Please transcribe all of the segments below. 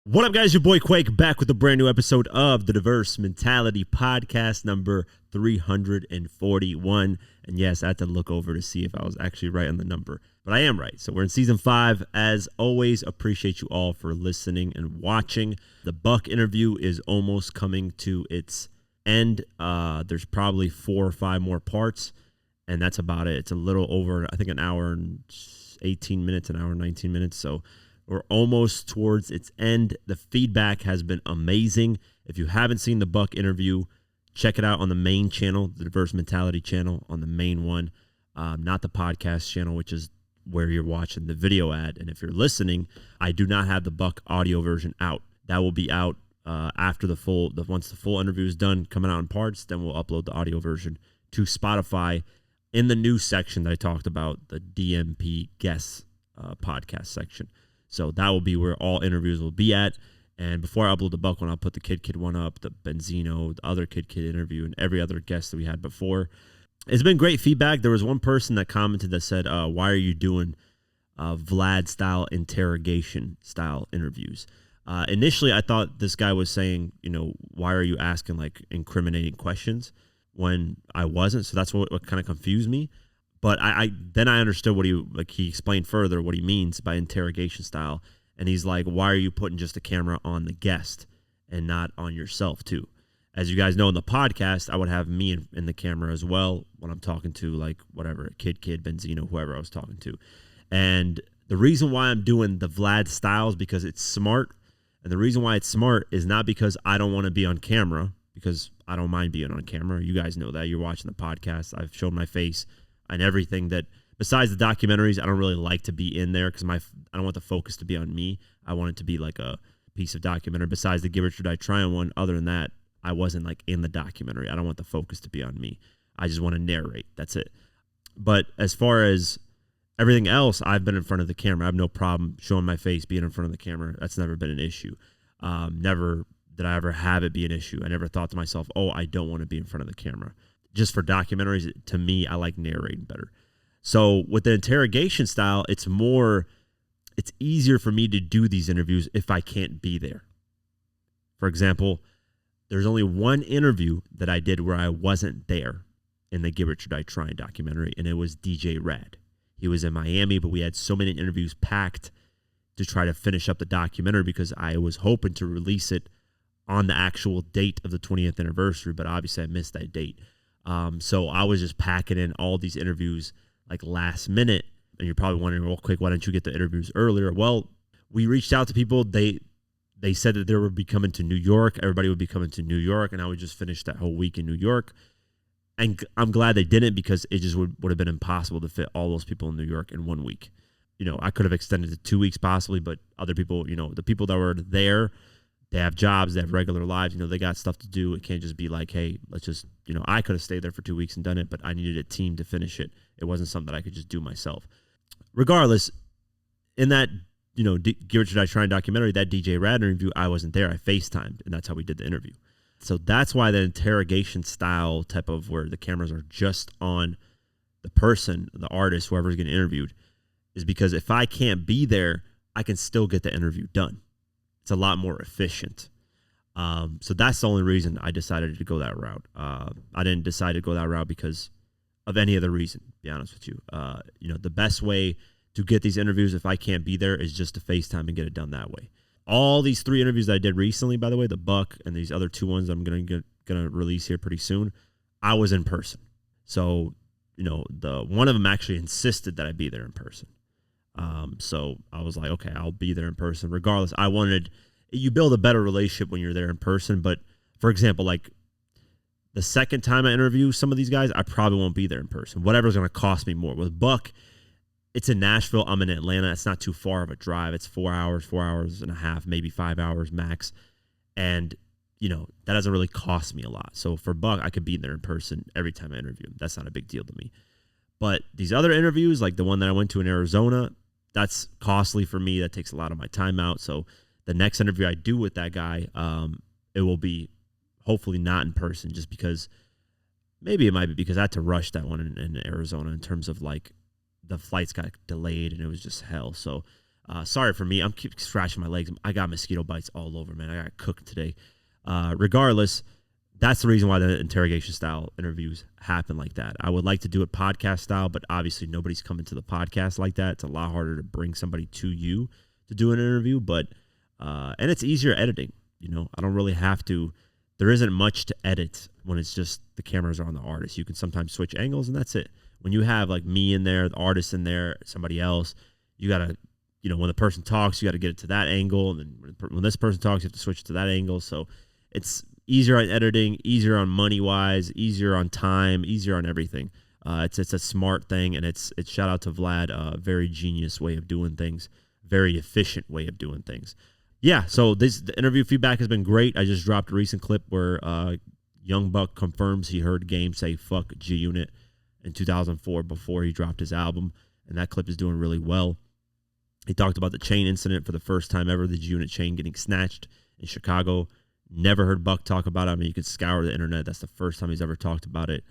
What up, guys? Your boy Quake back with a brand new episode of the Diverse Mentality Podcast number 341. And yes, I had to look over to see if I was actually right on the number, but I am right. So we're in season 5. As always, appreciate you all for listening and watching. The Buck interview is almost coming to its end. There's probably 4 or 5 more parts, and that's about it. It's a little over, I think, an hour and 18 minutes, an hour and 19 minutes. So we're almost towards its end. The feedback has been amazing. If you haven't seen the Buck interview, check it out on the main channel, the Diverse Mentality channel, on the main one, not the podcast channel, which is where you're watching the video ad. And if you're listening, I do not have the Buck audio version out. That will be out after once the full interview is done, coming out in parts. Then we'll upload the audio version to Spotify in the news section that I talked about, the DMP guests podcast section. So that will be where all interviews will be at. And before I upload the Buck one, I'll put the Kid one up, the Benzino, the other Kid interview, and every other guest that we had before. It's been great feedback. There was one person that commented that said, why are you doing Vlad-style interrogation-style interviews? Initially, I thought this guy was saying, why are you asking, incriminating questions when I wasn't? So that's what kind of confused me. But then I understood what he explained further what he means by interrogation style. And he's like, why are you putting just a camera on the guest and not on yourself too? As you guys know, in the podcast, I would have me in the camera as well when I'm talking to whatever, Kid, Benzino, whoever I was talking to. And the reason why I'm doing the Vlad style is because it's smart. And the reason why it's smart is not because I don't want to be on camera, because I don't mind being on camera. You guys know that. You're watching the podcast. I've shown my face and everything that, besides the documentaries, I don't really like to be in there because I don't want the focus to be on me. I want it to be like a piece of documentary. Besides the Give It or Die Trying one, other than that, I wasn't in the documentary. I don't want the focus to be on me. I just want to narrate. That's it. But as far as everything else, I've been in front of the camera. I have no problem showing my face, being in front of the camera. That's never been an issue. Never did I ever have it be an issue. I never thought to myself, I don't want to be in front of the camera. Just for documentaries, to me, I like narrating better. So with the interrogation style, it's easier for me to do these interviews if I can't be there. For example, there's only one interview that I did where I wasn't there in the Give It or Die Trying documentary, and it was DJ Rad. He was in Miami, but we had so many interviews packed to try to finish up the documentary because I was hoping to release it on the actual date of the 20th anniversary, but obviously I missed that date. So I was just packing in all these interviews last minute. And you're probably wondering, real quick, why didn't you get the interviews earlier? Well, we reached out to people. They said that they would be coming to New York. Everybody would be coming to New York. And I would just finish that whole week in New York. And I'm glad they didn't, because it just would have been impossible to fit all those people in New York in 1 week. I could have extended it to 2 weeks possibly, but other people, the people that were there, they have jobs, they have regular lives, they got stuff to do. It can't just be hey, let's just, I could have stayed there for 2 weeks and done it, but I needed a team to finish it. It wasn't something that I could just do myself. Regardless, in that, Give It or Die Trying documentary, that DJ Rad interview, I wasn't there. I FaceTimed, and that's how we did the interview. So that's why the interrogation style type of where the cameras are just on the person, the artist, whoever's getting interviewed, is because if I can't be there, I can still get the interview done. It's a lot more efficient. So that's the only reason I decided to go that route. I didn't decide to go that route because of any other reason, to be honest with you. The best way to get these interviews, if I can't be there, is just to FaceTime and get it done that way. All these 3 interviews that I did recently, by the way, the Buck and these other 2 ones I'm gonna release here pretty soon, I was in person. So, the one of them actually insisted that I be there in person. So I was like, okay, I'll be there in person. Regardless, you build a better relationship when you're there in person. But for example, the second time I interview some of these guys, I probably won't be there in person. Whatever's going to cost me more. With Buck, it's in Nashville. I'm in Atlanta. It's not too far of a drive. It's 4 hours and a half, maybe 5 hours max. And, that doesn't really cost me a lot. So for Buck, I could be there in person every time I interview him. That's not a big deal to me. But these other interviews, like the one that I went to in Arizona, that's costly for me. That takes a lot of my time out. So the next interview I do with that guy, it will be hopefully not in person, just because maybe it might be because I had to rush that one in Arizona in terms of the flights got delayed and it was just hell. So Sorry for me. I'm keep scratching my legs. I got mosquito bites all over, man. I got cooked today. Regardless, that's the reason why the interrogation style interviews happen like that. I would like to do it podcast style, but obviously nobody's coming to the podcast like that. It's a lot harder to bring somebody to you to do an interview, but and it's easier editing. I don't really have to. There isn't much to edit when it's just the cameras are on the artist. You can sometimes switch angles, and that's it. When you have like me in there, the artist in there, somebody else, you gotta, when the person talks, you got to get it to that angle, and then when this person talks, you have to switch it to that angle. So it's easier on editing, easier on money wise, easier on time, easier on everything. It's a smart thing, and it's shout out to Vlad, very genius way of doing things, very efficient way of doing things. Yeah, so the interview feedback has been great. I just dropped a recent clip where Young Buck confirms he heard Game say "fuck G Unit" in 2004 before he dropped his album, and that clip is doing really well. He talked about the chain incident for the first time ever, the G Unit chain getting snatched in Chicago. Never heard Buck talk about it. I mean, you could scour the internet. That's the first time he's ever talked about it,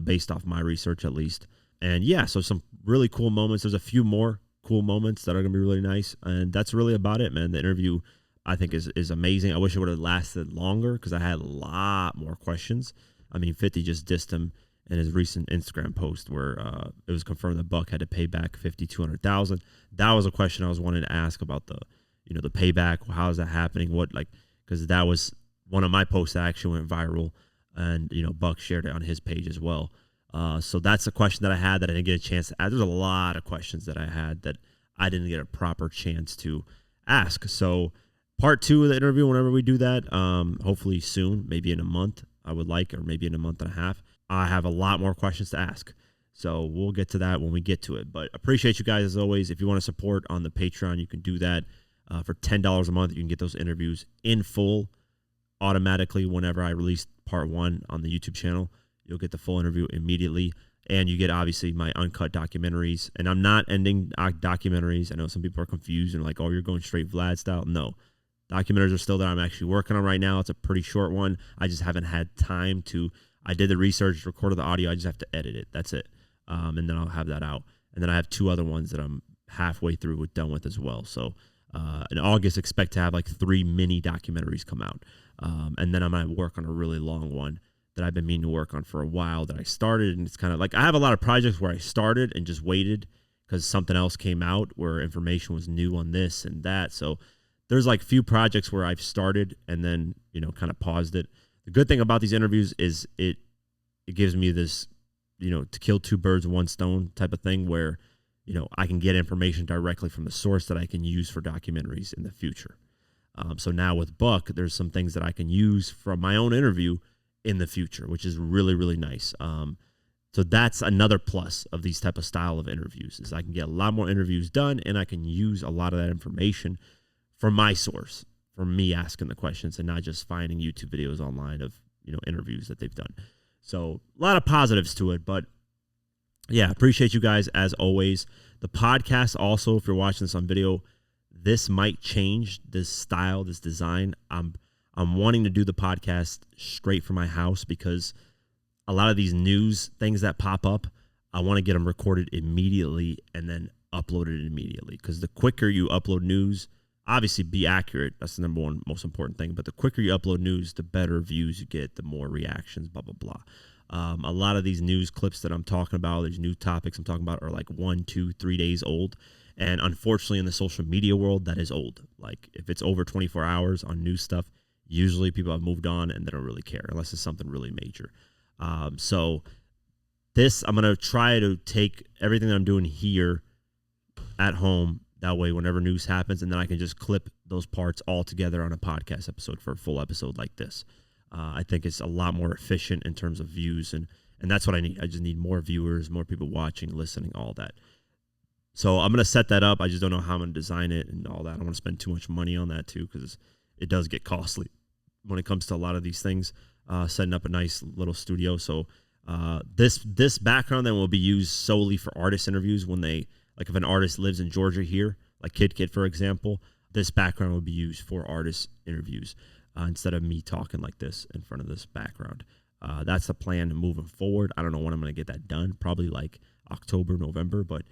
based off my research at least. And yeah, so some really cool moments. There's a few more cool moments that are going to be really nice. And that's really about it, man. The interview, I think, is amazing. I wish it would have lasted longer because I had a lot more questions. I mean, 50 just dissed him in his recent Instagram post where it was confirmed that Buck had to pay back $200,000. That was a question I was wanting to ask about the payback. How is that happening? Because that was one of my posts that actually went viral, and Buck shared it on his page as well. So that's a question that I had that I didn't get a chance to add. There's a lot of questions that I had that I didn't get a proper chance to ask. So part 2 of the interview, whenever we do that, hopefully soon, maybe in a month, I would like, or maybe in a month and a half, I have a lot more questions to ask. So we'll get to that when we get to it. But appreciate you guys as always. If you want to support on the Patreon, you can do that. For $10 a month, you can get those interviews in full automatically whenever I release part 1 on the YouTube channel. You'll get the full interview immediately. And you get, obviously, my uncut documentaries. And I'm not ending documentaries. I know some people are confused and like, oh, you're going straight Vlad style. No. Documentaries are still there. I'm actually working on right now. It's a pretty short one. I just haven't had time to. I did the research, recorded the audio. I just have to edit it. That's it. And then I'll have that out. And then I have 2 other ones that I'm halfway through done with as well. So in August, expect to have like 3 mini documentaries come out. And then I'm going to work on a really long one that I've been meaning to work on for a while that I started. And it's kind of like I have a lot of projects where I started and just waited because something else came out where information was new on this and that. So there's like few projects where I've started and then, kind of paused it. The good thing about these interviews is it gives me this, to kill 2 birds with 1 stone type of thing where, I can get information directly from the source that I can use for documentaries in the future. So now with Buck, there's some things that I can use from my own interview in the future, which is really, really nice. So that's another plus of these type of style of interviews is I can get a lot more interviews done and I can use a lot of that information from my source, from me asking the questions and not just finding YouTube videos online of, interviews that they've done. So a lot of positives to it, but yeah, appreciate you guys as always. The podcast also, if you're watching this on video, this might change this style, this design. I'm wanting to do the podcast straight from my house because a lot of these news things that pop up, I want to get them recorded immediately and then uploaded immediately. Because the quicker you upload news, obviously be accurate. That's the number one most important thing. But the quicker you upload news, the better views you get, the more reactions, blah, blah, blah. A lot of these news clips that I'm talking about, these new topics I'm talking about are like 1, 2, 3 days old. And unfortunately in the social media world, that is old. Like if it's over 24 hours on news stuff, usually people have moved on and they don't really care unless it's something really major. So this, I'm going to try to take everything that I'm doing here at home. That way, whenever news happens, and then I can just clip those parts all together on a podcast episode for a full episode like this. I think it's a lot more efficient in terms of views, and that's what I need. I just need more viewers, more people watching, listening, all that. So I'm going to set that up. I just don't know how I'm going to design it and all that. I don't want to spend too much money on that too because it does get costly when it comes to a lot of these things. Setting up a nice little studio. So this background then will be used solely for artist interviews when they, like if an artist lives in Georgia here, like Kid, for example, this background will be used for artist interviews instead of me talking like this in front of this background. That's the plan moving forward. I don't know when I'm going to get that done. Probably like October, November, but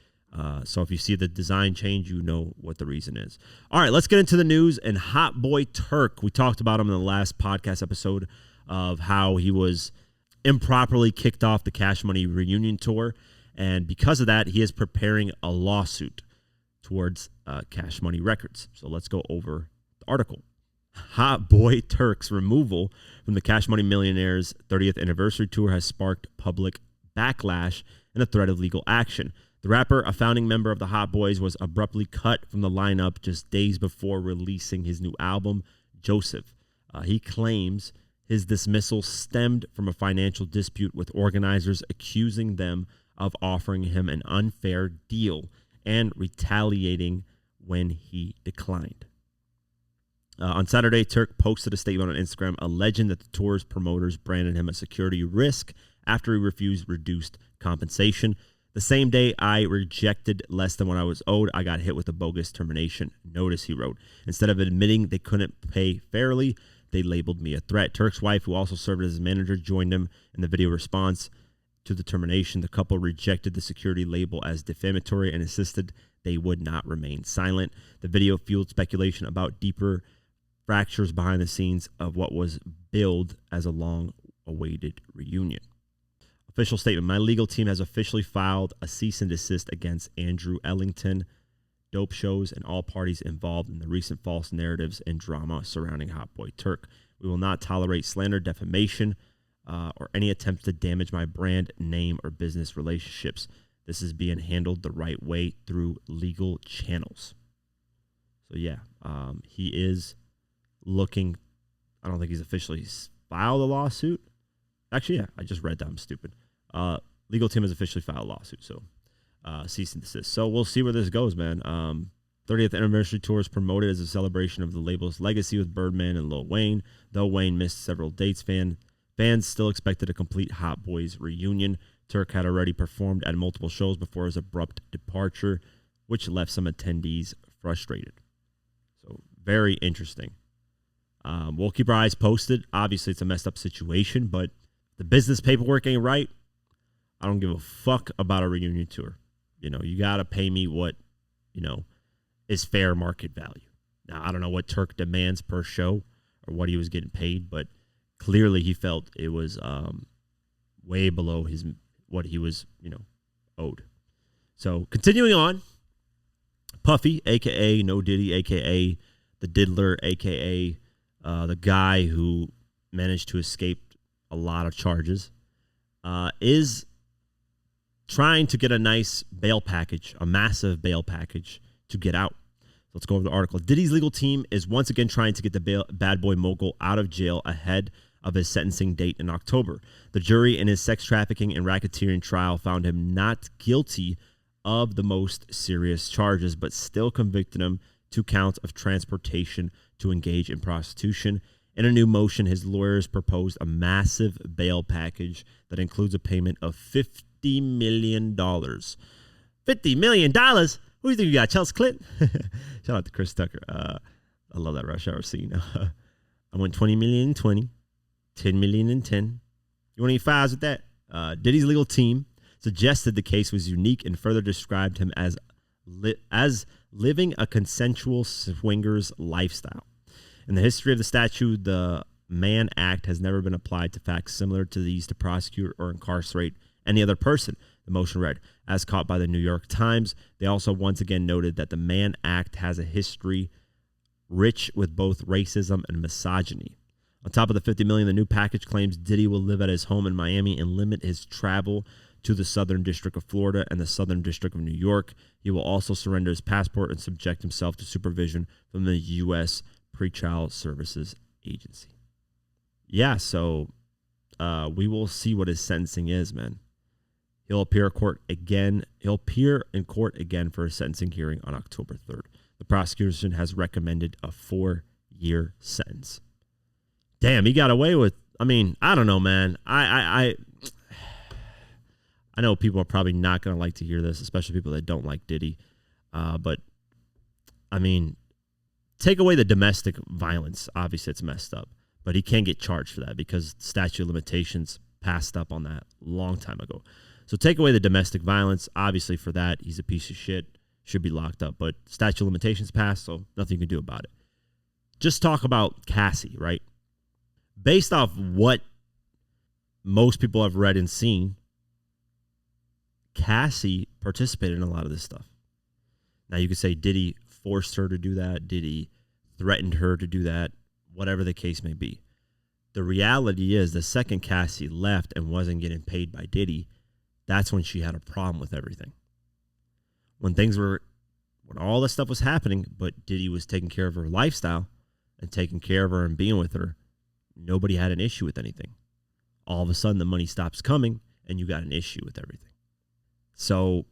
So if you see the design change, you know what the reason is. All right, let's get into the news. And Hot Boy Turk, we talked about him in the last podcast episode of how he was improperly kicked off the Cash Money reunion tour. And because of that, he is preparing a lawsuit towards Cash Money Records. So let's go over the article. Hot Boy Turk's removal from the Cash Money Millionaires' 30th anniversary tour has sparked public backlash and a threat of legal action. The rapper, a founding member of the Hot Boys, was abruptly cut from the lineup just days before releasing his new album, Joseph. He claims his dismissal stemmed from a financial dispute with organizers accusing them of offering him an unfair deal and retaliating when he declined. On Saturday, Turk posted a statement on Instagram alleging that the tour's promoters branded him a security risk after he refused reduced compensation. The same day I rejected less than what I was owed, I got hit with a bogus termination notice, he wrote. Instead of admitting they couldn't pay fairly, they labeled me a threat. Turk's wife, who also served as his manager, joined him in the video response to the termination. The couple rejected the security label as defamatory and insisted they would not remain silent. The video fueled speculation about deeper fractures behind the scenes of what was billed as a long-awaited reunion. Official statement. My legal team has officially filed a cease and desist against Andrew Ellington, Dope Shows, and all parties involved in the recent false narratives and drama surrounding Hot Boy Turk. We will not tolerate slander, defamation, or any attempts to damage my brand, name, or business relationships. This is being handled the right way through legal channels. So, yeah, he is looking. I don't think he's officially filed a lawsuit. Actually, yeah, I just read that. I'm stupid. Legal team has officially filed a lawsuit, so cease and desist. So we'll see where this goes, man. 30th anniversary tour is promoted as a celebration of the label's legacy with Birdman and Lil Wayne. Though Wayne missed several dates, fans still expected a complete Hot Boys reunion. Turk had already performed at multiple shows before his abrupt departure, which left some attendees frustrated. So very interesting. We'll keep our eyes posted. Obviously, it's a messed up situation, but the business paperwork ain't right. I don't give a fuck about a reunion tour. You know, you got to pay me what, is fair market value. Now, I don't know what Turk demands per show or what he was getting paid, but clearly he felt it was way below what he was, owed. So continuing on, Puffy, a.k.a. No Diddy, a.k.a. the Diddler, a.k.a. The guy who managed to escape a lot of charges, is trying to get a nice bail package, a massive bail package to get out. Let's go over the article. Diddy's legal team is once again trying to get the bad boy mogul out of jail ahead of his sentencing date in October. The jury in his sex trafficking and racketeering trial found him not guilty of the most serious charges, but still convicted him 2 counts of transportation to engage in prostitution. In a new motion, his lawyers proposed a massive bail package that includes a payment of $50 million. $50 million? Who do you think you got, Chelsea Clinton? Shout out to Chris Tucker. I love that Rush Hour scene. I went 20 million and 20, 10 million and 10. You want any fives with that? Diddy's legal team suggested the case was unique and further described him as living a consensual swingers lifestyle. In the history of the statute, the Mann Act has never been applied to facts similar to these to prosecute or incarcerate any other person, the motion read, as caught by the New York Times. They also once again noted that the Mann Act has a history rich with both racism and misogyny. On top of the $50 million, the new package claims Diddy will live at his home in Miami and limit his travel to the Southern District of Florida and the Southern District of New York. He will also surrender his passport and subject himself to supervision from the U.S. Pretrial Services Agency. Yeah, so we will see what his sentencing is, man. He'll appear in court again for a sentencing hearing on October 3rd. The prosecution has recommended a 4-year sentence. Damn, he got away with. I mean, I don't know, man. I know people are probably not going to like to hear this, especially people that don't like Diddy. But I mean, take away the domestic violence. Obviously, it's messed up, but he can't get charged for that because statute of limitations passed up on that a long time ago. So take away the domestic violence. Obviously, for that, he's a piece of shit. Should be locked up. But statute of limitations passed, so nothing you can do about it. Just talk about Cassie, right? Based off what most people have read and seen, Cassie participated in a lot of this stuff. Now, you could say Diddy forced her to do that. Diddy threatened her to do that. Whatever the case may be. The reality is the second Cassie left and wasn't getting paid by Diddy, that's when she had a problem with everything. When all this stuff was happening, but Diddy was taking care of her lifestyle and taking care of her and being with her, nobody had an issue with anything. All of a sudden, the money stops coming and you got an issue with everything. So,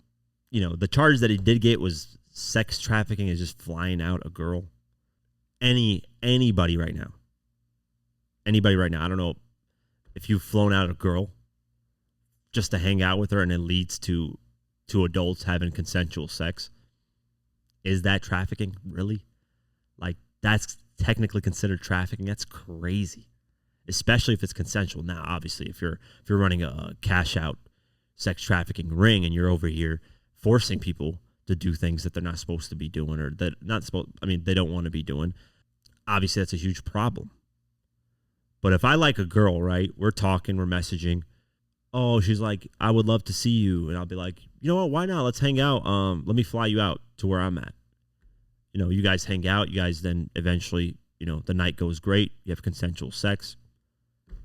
the charge that he did get was sex trafficking, is just flying out a girl. Anybody right now. I don't know if you've flown out a girl just to hang out with her and it leads to adults having consensual sex. Is that trafficking? Really? Like, that's technically considered trafficking? That's crazy. Especially if it's consensual. Now, obviously, if you're running a cash out sex trafficking ring and you're over here forcing people to do things that they're not supposed to be doing, or they don't want to be doing, obviously that's a huge problem. But if I like a girl, right, we're talking, we're messaging, oh, she's like, I would love to see you. And I'll be like, you know what, why not? Let's hang out. Let me fly you out to where I'm at. You guys hang out. You guys then eventually, the night goes great. You have consensual sex.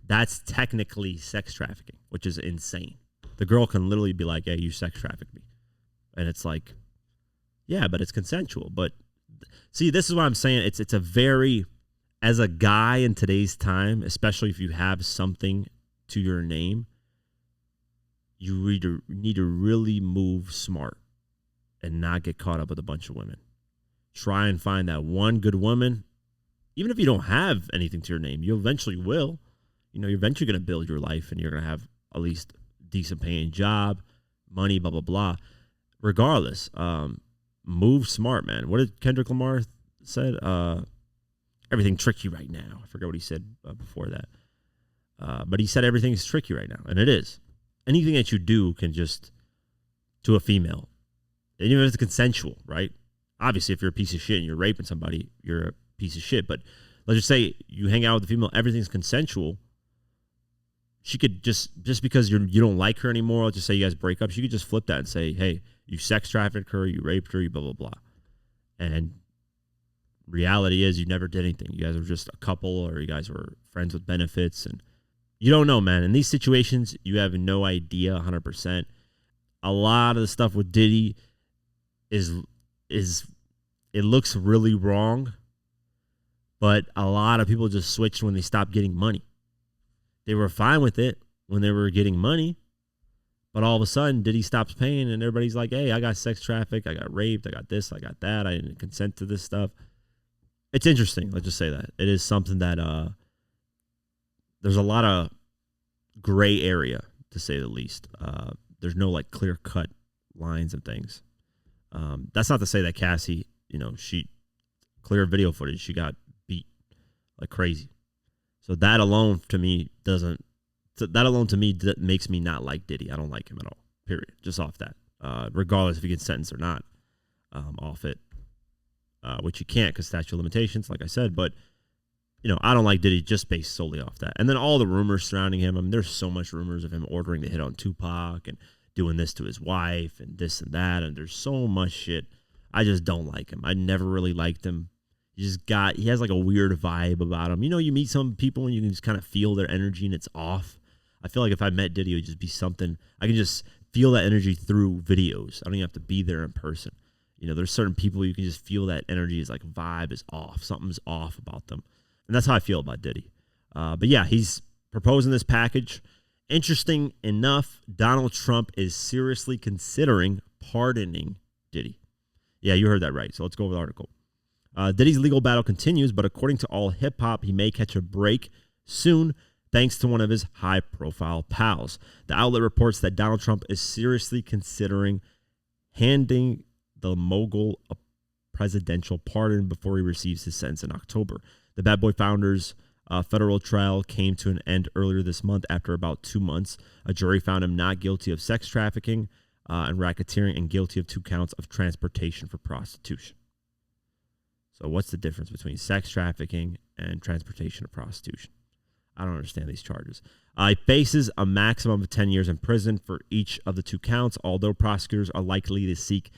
That's technically sex trafficking, which is insane. The girl can literally be like, hey, you sex trafficked me. And it's like, yeah, but it's consensual. But see, this is what I'm saying. It's a very, as a guy in today's time, especially if you have something to your name, you need to really move smart and not get caught up with a bunch of women. Try and find that one good woman. Even if you don't have anything to your name, you eventually will. You're eventually going to build your life and you're going to have at least a decent paying job, money, blah, blah, blah. Regardless, move smart, man. What did Kendrick Lamar said? Everything tricky right now. I forget what he said before that. But he said everything's tricky right now, and it is. Anything that you do can just, to a female, and even if it's consensual, right? Obviously, if you're a piece of shit and you're raping somebody, you're a piece of shit. But let's just say you hang out with a female, everything's consensual. She could just because you don't like her anymore, let's just say you guys break up, she could just flip that and say, hey, you sex trafficked her, you raped her, you blah, blah, blah. And reality is you never did anything. You guys were just a couple, or you guys were friends with benefits. And you don't know, man. In these situations, you have no idea 100%. A lot of the stuff with Diddy is it looks really wrong, but a lot of people just switched when they stopped getting money. They were fine with it when they were getting money, but all of a sudden Diddy stops paying and everybody's like, hey, I got sex trafficked, I got raped, I got this, I got that, I didn't consent to this stuff. It's interesting. Let's just say that. It is something that there's a lot of gray area, to say the least. There's no like clear-cut lines and things. That's not to say that Cassie, she clear video footage, she got beat like crazy. So that alone to me makes me not like Diddy. I don't like him at all, period. Just off that. Regardless if he gets sentenced or not, off it. Which you can't because statute of limitations, like I said. But, I don't like Diddy just based solely off that. And then all the rumors surrounding him. I mean, there's so much rumors of him ordering the hit on Tupac and doing this to his wife and this and that. And there's so much shit. I just don't like him. I never really liked him. He has like a weird vibe about him. You meet some people and you can just kind of feel their energy and it's off. I feel like if I met Diddy, it would just be something. I can just feel that energy through videos. I don't even have to be there in person. There's certain people you can just feel that energy is like vibe is off. Something's off about them. And that's how I feel about Diddy. But yeah, he's proposing this package. Interesting enough, Donald Trump is seriously considering pardoning Diddy. Yeah, you heard that right. So let's go over the article. Diddy's legal battle continues, but according to All Hip Hop, he may catch a break soon thanks to one of his high-profile pals. The outlet reports that Donald Trump is seriously considering handing the mogul a presidential pardon before he receives his sentence in October. The Bad Boy founder's Federal trial came to an end earlier this month after about 2 months. A jury found him not guilty of sex trafficking and racketeering and guilty of 2 counts of transportation for prostitution. So what's the difference between sex trafficking and transportation of prostitution? I don't understand these charges. He faces a maximum of 10 years in prison for each of the 2 counts, although prosecutors are likely to seek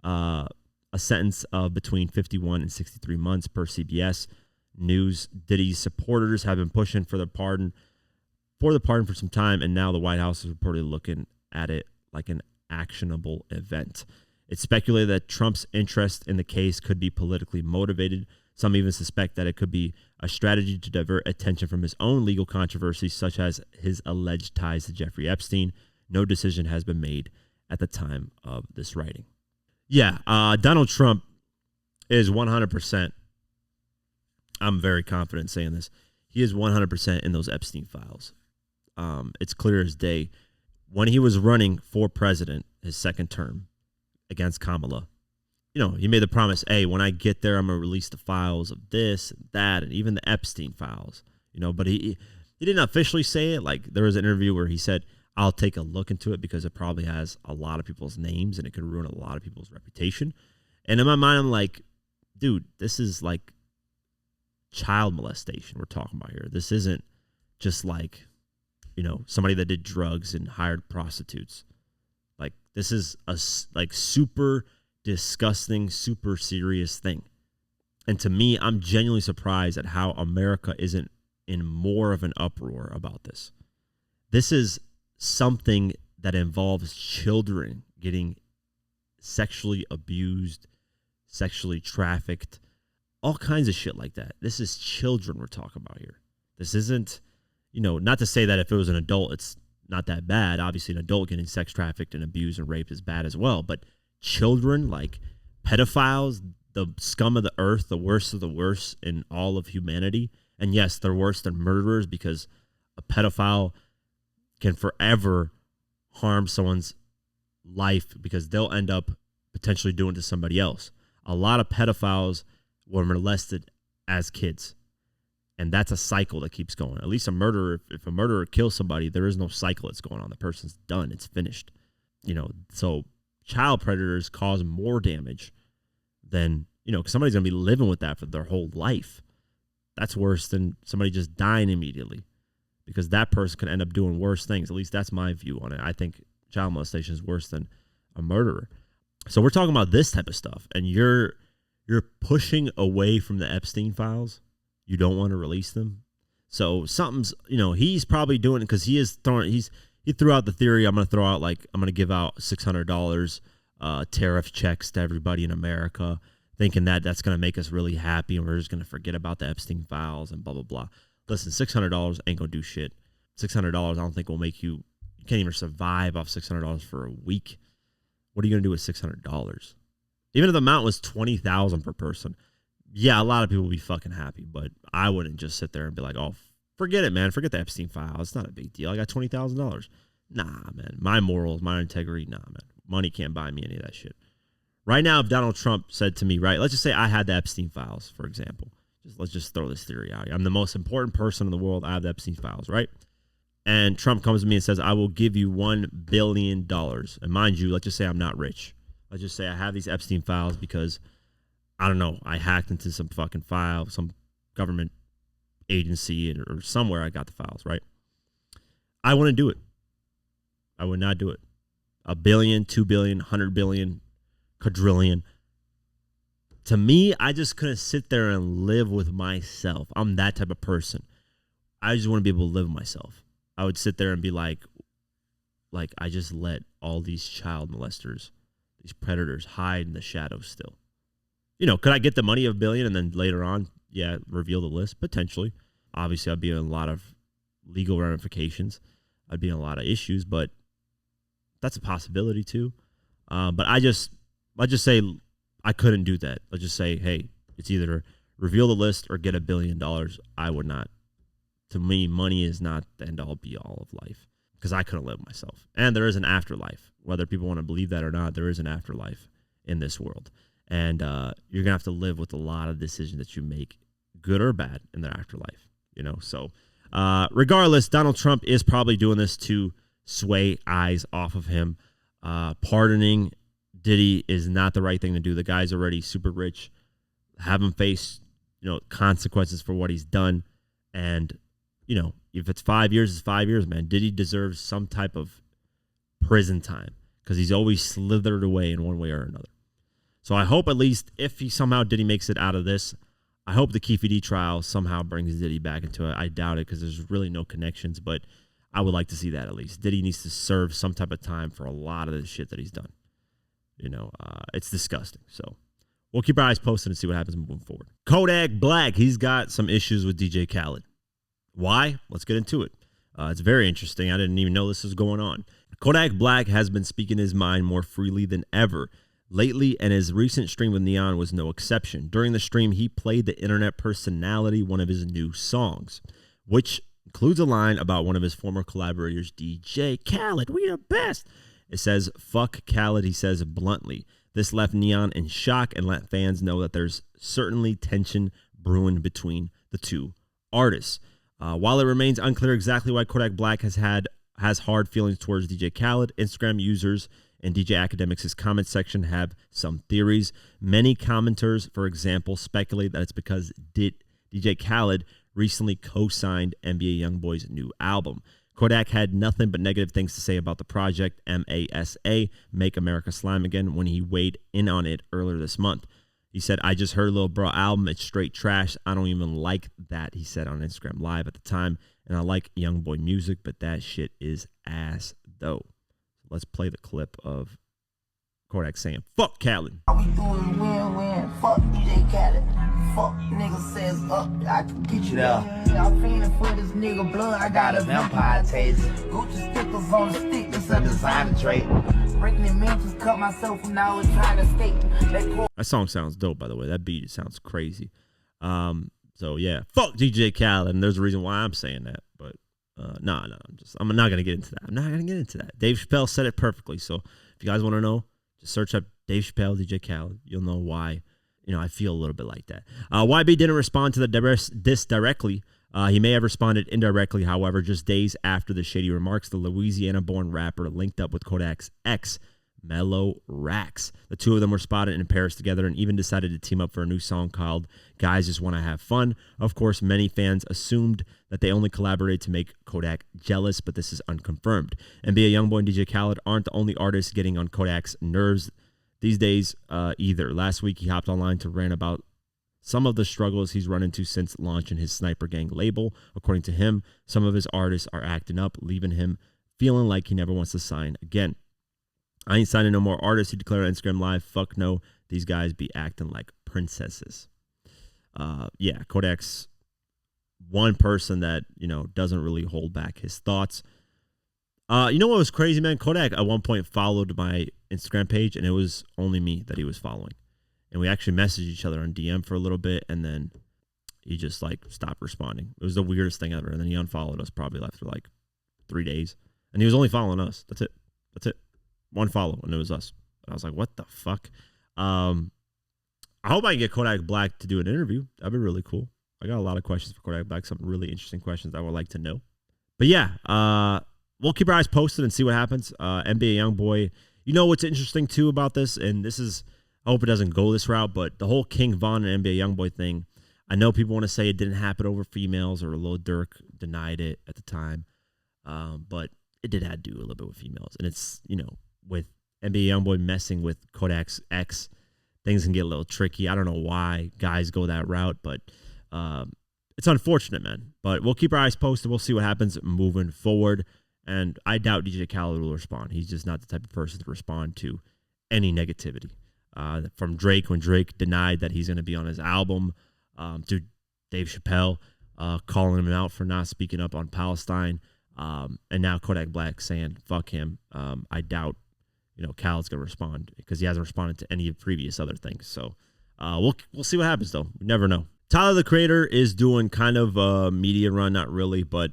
a sentence of between 51 and 63 months per CBS News. Diddy's supporters have been pushing for the pardon for some time, and now the White House is reportedly looking at it like an actionable event. It's speculated that Trump's interest in the case could be politically motivated. Some even suspect that it could be a strategy to divert attention from his own legal controversies, such as his alleged ties to Jeffrey Epstein. No decision has been made at the time of this writing. Yeah, Donald Trump is 100%. I'm very confident saying this. He is 100% in those Epstein files. It's clear as day. When he was running for president, his second term against Kamala, he made the promise, hey, when I get there, I'm going to release the files of this and that, and even the Epstein files, but he didn't officially say it. Like, there was an interview where he said, I'll take a look into it because it probably has a lot of people's names and it could ruin a lot of people's reputation. And in my mind, I'm like, dude, this is like child molestation we're talking about here. This isn't just like, somebody that did drugs and hired prostitutes. Like, this is a super disgusting, super serious thing. And to me, I'm genuinely surprised at how America isn't in more of an uproar about this. This is something that involves children getting sexually abused, sexually trafficked, all kinds of shit like that. This is children we're talking about here. This isn't, not to say that if it was an adult, it's not that bad. Obviously, an adult getting sex trafficked and abused and raped is bad as well. But children, like pedophiles, the scum of the earth, the worst of the worst in all of humanity. And yes, they're worse than murderers because a pedophile can forever harm someone's life because they'll end up potentially doing it to somebody else. A lot of pedophiles were molested as kids. And that's a cycle that keeps going. At least a murderer, if a murderer kills somebody, there is no cycle that's going on. The person's done. It's finished. So child predators cause more damage than, because somebody's going to be living with that for their whole life. That's worse than somebody just dying immediately because that person can end up doing worse things. At least that's my view on it. I think child molestation is worse than a murderer. So we're talking about this type of stuff, and you're pushing away from the Epstein files. You don't want to release them. So something's, he's probably doing it because he threw out the theory, I'm going to give out $600 tariff checks to everybody in America, thinking that that's going to make us really happy and we're just going to forget about the Epstein files and blah, blah, blah. Listen, $600 ain't going to do shit. $600 I don't think will make you can't even survive off $600 for a week. What are you going to do with $600? Even if the amount was $20,000 per person, yeah, a lot of people will be fucking happy, but I wouldn't just sit there and be like, oh, forget it, man. Forget the Epstein file. It's not a big deal. I got $20,000. Nah, man. My morals, my integrity, nah, man. Money can't buy me any of that shit. Right now, if Donald Trump said to me, right, let's just say I had the Epstein files, for example. Let's just throw this theory out here. I'm the most important person in the world. I have the Epstein files, right? And Trump comes to me and says, I will give you $1 billion. And mind you, let's just say I'm not rich. Let's just say I have these Epstein files because, I don't know, I hacked into some fucking file, some government agency or somewhere I got the files, right? I wouldn't do it. I would not do it. $1 billion, $2 billion, $100 billion, quadrillion. To me, I just couldn't sit there and live with myself. I'm that type of person. I just want to be able to live with myself. I would sit there and be like I just let all these child molesters, these predators hide in the shadows still. Could I get the money of $1 billion and then later on, reveal the list? Potentially. Obviously, I'd be in a lot of legal ramifications. I'd be in a lot of issues, but that's a possibility too. But I just say I couldn't do that. Let's just say, hey, it's either reveal the list or get $1 billion. I would not. To me, money is not the end all be all of life because I couldn't live myself. And there is an afterlife. Whether people want to believe that or not, there is an afterlife in this world. And you're going to have to live with a lot of decisions that you make, good or bad, in the afterlife. So regardless, Donald Trump is probably doing this to sway eyes off of him. Pardoning Diddy is not the right thing to do. The guy's already super rich. Have him face, consequences for what he's done. And, if it's 5 years, it's 5 years, man. Diddy deserves some type of prison time because he's always slithered away in one way or another. So I hope at least if Diddy makes it out of this, I hope the Keefe D trial somehow brings Diddy back into it. I doubt it because there's really no connections, but I would like to see that at least. Diddy needs to serve some type of time for a lot of the shit that he's done. It's disgusting. So we'll keep our eyes posted and see what happens moving forward. Kodak Black, he's got some issues with DJ Khaled. Why? Let's get into it. It's very interesting. I didn't even know this was going on. Kodak Black has been speaking his mind more freely than ever lately, and his recent stream with Neon was no exception. During the stream, he played the internet personality one of his new songs, which includes a line about one of his former collaborators, DJ Khaled. We the best. It says, fuck Khaled, he says bluntly. This left Neon in shock and let fans know that there's certainly tension brewing between the two artists. While it remains unclear exactly why Kodak Black has hard feelings towards DJ Khaled, Instagram users and DJ Academics' comment section have some theories. Many commenters, for example, speculate that it's because DJ Khaled recently co-signed NBA YoungBoy's new album. Kodak had nothing but negative things to say about the project, MASA, Make America Slime Again, when he weighed in on it earlier this month. He said, I just heard Lil Bro album. It's straight trash. I don't even like that, he said on Instagram Live at the time. And I like YoungBoy music, but that shit is ass, though. Let's play the clip of Kodak saying, fuck Khaled. All we doing win-win. Fuck DJ Khaled. Fuck nigga says up. I can get you there. I'm feeling for this nigga blood. I got a vampire taste. Gucci stickers on the stick. It's a designer trait. Breaking the mentions, cut myself from now and trying to escape. That song sounds dope, by the way. That beat sounds crazy. So yeah, fuck DJ Khaled, and there's a reason why I'm saying that. But I'm not gonna get into that. I'm not gonna get into that. Dave Chappelle said it perfectly. So if you guys want to know, just search up Dave Chappelle, DJ Khaled. You'll know why. I feel a little bit like that. YB didn't respond to the diss directly. He may have responded indirectly, however, just days after the shady remarks, the Louisiana-born rapper linked up with Kodak's ex, Mellow Rax. The two of them were spotted in Paris together and even decided to team up for a new song called Guys Just Wanna Have Fun. Of course, many fans assumed that they only collaborated to make Kodak jealous, but this is unconfirmed. NBA YoungBoy and DJ Khaled aren't the only artists getting on Kodak's nerves these days either. Last week, he hopped online to rant about some of the struggles he's run into since launching his Sniper Gang label. According to him, some of his artists are acting up, leaving him feeling like he never wants to sign again. I ain't signing no more artists, he declared on Instagram Live. Fuck no, these guys be acting like princesses. Kodak's one person that, doesn't really hold back his thoughts. You know what was crazy, man? Kodak at one point followed my Instagram page, and it was only me that he was following. And we actually messaged each other on DM for a little bit, and then he just, stopped responding. It was the weirdest thing ever. And then he unfollowed us probably after, 3 days. And he was only following us. That's it. One follow, and it was us. And I was like, what the fuck? I hope I can get Kodak Black to do an interview. That'd be really cool. I got a lot of questions for Kodak Black, some really interesting questions I would like to know. But yeah, we'll keep our eyes posted and see what happens. NBA YoungBoy, what's interesting too about this, and this is, I hope it doesn't go this route, but the whole King Von and NBA YoungBoy thing, I know people want to say it didn't happen over females, or Lil Durk denied it at the time, but it did have to do a little bit with females. And it's, with NBA YoungBoy messing with Kodak's ex, things can get a little tricky. I don't know why guys go that route, but it's unfortunate, man. But we'll keep our eyes posted. We'll see what happens moving forward. And I doubt DJ Khaled will respond. He's just not the type of person to respond to any negativity. From Drake, when Drake denied that he's going to be on his album, to Dave Chappelle calling him out for not speaking up on Palestine, and now Kodak Black saying, fuck him. I doubt, Khaled's going to respond because he hasn't responded to any of previous other things. So we'll see what happens, though. We never know. Tyler, the Creator, is doing kind of a media run, not really, but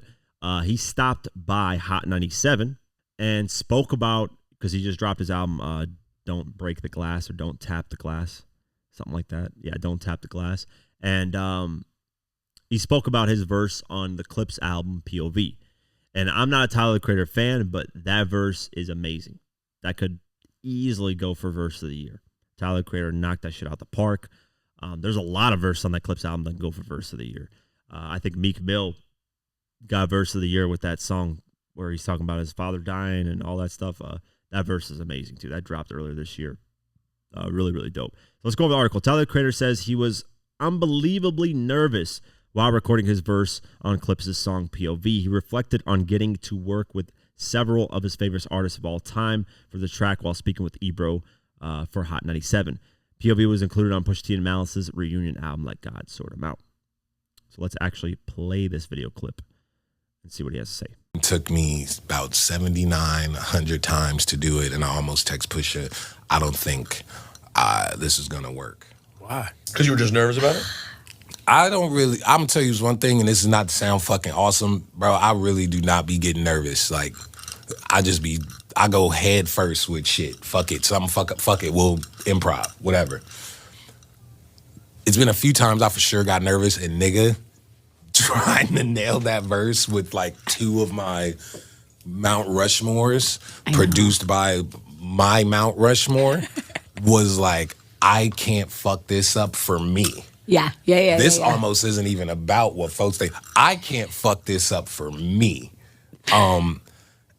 he stopped by Hot 97 and spoke about, because he just dropped his album, Don't Break the Glass, or Don't Tap the Glass, something like that. Yeah, Don't Tap the Glass. And he spoke about his verse on the Clipse album POV. And I'm not a Tyler, the Creator fan, but that verse is amazing. That could easily go for verse of the year. Tyler, the Creator knocked that shit out the park. There's a lot of verses on that Clipse album that can go for verse of the year. I think Meek Mill got verse of the year with that song where he's talking about his father dying and all that stuff. That verse is amazing, too. That dropped earlier this year. Really, really dope. So let's go over the article. Tyler, the Creator says he was unbelievably nervous while recording his verse on Clipse's song POV. He reflected on getting to work with several of his favorite artists of all time for the track while speaking with Ebro for Hot 97. POV was included on Pusha T and Malice's reunion album, Let God Sort 'Em Out. So let's actually play this video clip and see what he has to say. It took me about 79, 100 times to do it, and I almost text Pusha, I don't think this is going to work. Why? Because you were just nervous about it? I'm going to tell you one thing, and this is not to sound fucking awesome, bro. I really do not be getting nervous. Like, I go head first with shit. Fuck it. Fuck it. We'll improv, whatever. It's been a few times I for sure got nervous, and nigga, trying to nail that verse with like two of my Mount Rushmores produced by my Mount Rushmore was like, I can't fuck this up for me. Yeah. This almost isn't even about what folks think. I can't fuck this up for me.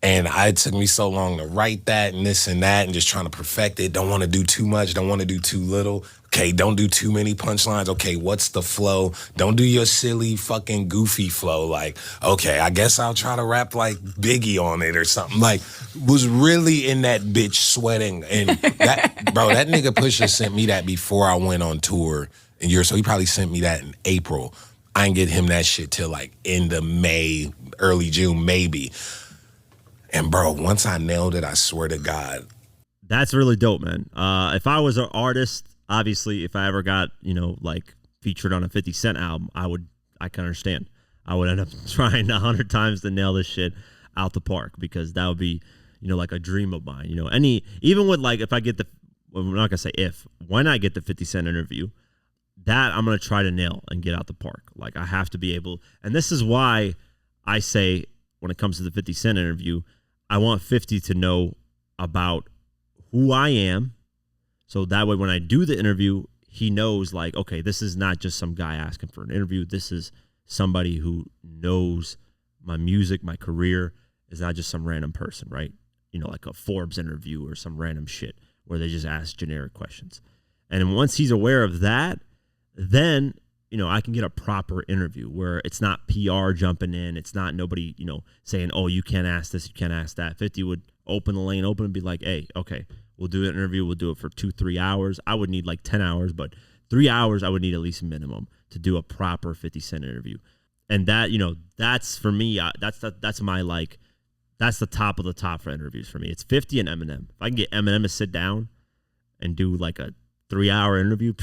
And it took me so long to write that and this and that and just trying to perfect it. Don't want to do too much. Don't want to do too little. Okay, don't do too many punchlines. Okay, what's the flow? Don't do your silly fucking goofy flow. Like, okay, I guess I'll try to rap like Biggie on it or something. Like, was really in that bitch sweating. And that, bro, that nigga Pusha sent me that before I went on tour in Europe. So he probably sent me that in April. I didn't get him that shit till like end of May, early June, maybe. And bro, once I nailed it, I swear to God. That's really dope, man. If I was an artist, obviously, if I ever got, like featured on a 50 Cent album, I can understand. I would end up trying 100 times to nail this shit out the park because that would be, like a dream of mine. Even with like, if I get I'm not gonna say when I get the 50 Cent interview, that I'm gonna try to nail and get out the park. Like I have to be able, and this is why I say when it comes to the 50 Cent interview, I want 50 to know about who I am. So that way when I do the interview, he knows like, okay, this is not just some guy asking for an interview. This is somebody who knows my music, my career. Is not just some random person, right? Like a Forbes interview or some random shit where they just ask generic questions. And once he's aware of that, then, I can get a proper interview where it's not PR jumping in. It's not nobody, saying, oh, you can't ask this, you can't ask that. 50 would open the lane open and be like, hey, okay, we'll do an interview. We'll do it for 2-3 hours. I would need like 10 hours, but 3 hours I would need at least minimum to do a proper 50 Cent interview. And that, that's for me, that's my like, that's the top of the top for interviews for me. It's 50 and Eminem. If I can get Eminem to sit down and do like a 3-hour interview,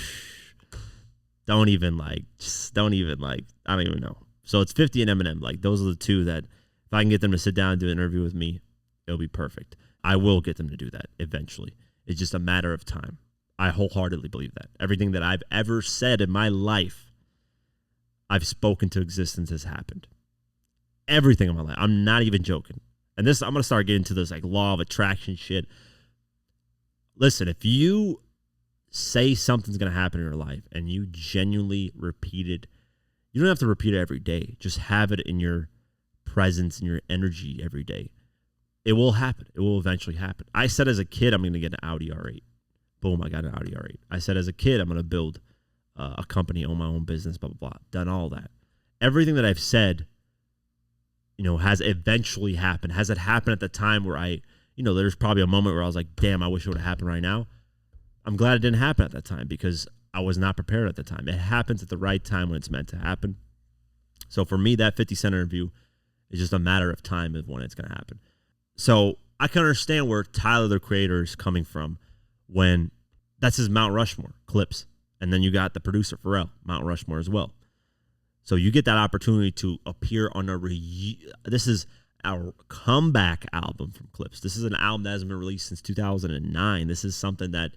I don't even know. So it's 50 and Eminem. Like those are the two that if I can get them to sit down and do an interview with me, it'll be perfect. I will get them to do that eventually. It's just a matter of time. I wholeheartedly believe that. Everything that I've ever said in my life, I've spoken to existence has happened. Everything in my life. I'm not even joking. And this, I'm going to start getting into this like law of attraction shit. Listen, if you say something's going to happen in your life and you genuinely repeat it, you don't have to repeat it every day. Just have it in your presence and your energy every day. It will happen. It will eventually happen. I said as a kid, I'm going to get an Audi R8. Boom, I got an Audi R8. I said as a kid, I'm going to build a company, own my own business, blah, blah, blah. Done all that. Everything that I've said, has eventually happened. Has it happened at the time where there's probably a moment where I was like, damn, I wish it would have happened right now. I'm glad it didn't happen at that time because I was not prepared at the time. It happens at the right time when it's meant to happen. So for me, that 50 Cent interview is just a matter of time of when it's going to happen. So I can understand where Tyler, the Creator, is coming from when that's his Mount Rushmore, Clipse. And then you got the producer, Pharrell, Mount Rushmore as well. So you get that opportunity to appear on this is our comeback album from Clipse. This is an album that hasn't been released since 2009. This is something that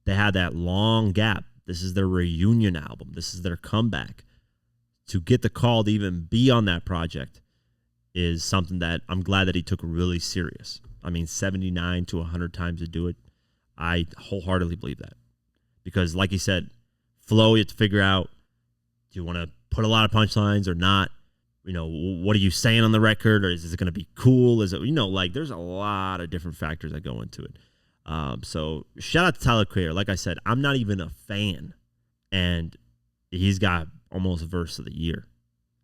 they had that long gap. This is their reunion album. This is their comeback. to get the call to even be on that project is something that I'm glad that he took really serious. I mean, 79 to 100 times to do it. I wholeheartedly believe that. Because like he said, flow, you have to figure out, do you want to put a lot of punchlines or not? You know, what are you saying on the record? Or is it going to be cool? Is it, you know, like there's a lot of different factors that go into it. So shout out to Tyler Creator. Like I said, I'm not even a fan. And he's got almost a verse of the year.